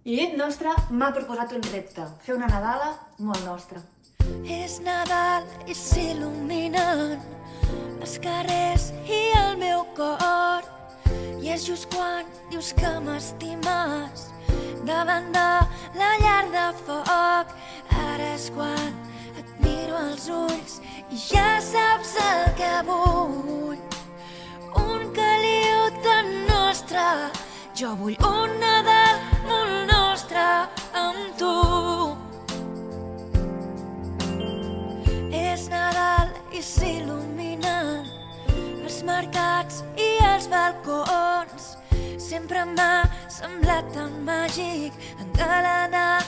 I Nit Nostra m'ha proposat un repte, fer una Nadala molt nostra. És Nadal i s'il·luminen els carrers i el meu cor, i és just quan dius que m'estimes davant de la llar de foc. Ara és quan et miro als ulls i ja saps el que vull. Un caliu tan nostre, jo vull un Nadal molt nostre amb tu. És Nadal i s'il·luminen els mercats i els balcons. Sempre m'ha semblat tan màgic engalanar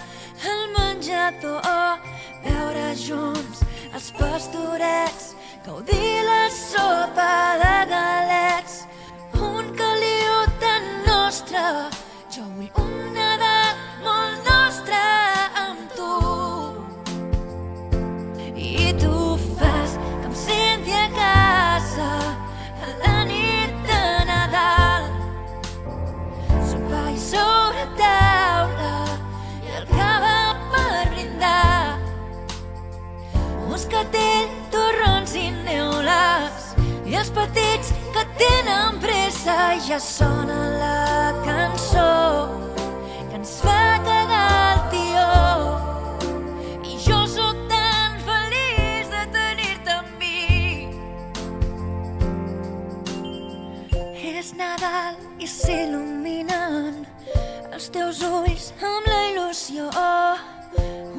el menjador, veure junts els pastorets, gaudir la sopa de galets. Un caliu tan nostre, jo vull un Nadal molt nostre amb tu. I tu fas que em senti a casa a la nit de Nadal. Sopar i sobre taula i el cava per brindar. Moscatell, torrons i neules, i els petits que tenen pressa. Ja sona la cançó que ens fa cagar el tió, i jo sóc tan feliç de tenir-te amb mi. És Nadal i s'il·luminen els teus ulls amb la il·lusió.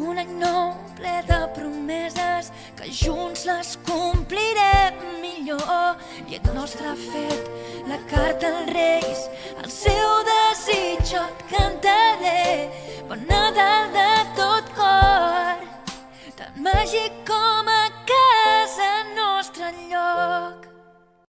Un any nou ple de promeses que junts les complirem millor. Llet nostra ha fet la carta als Reis, el seu desig jo et cantaré. Bon Nadal de tot cor, tan màgic com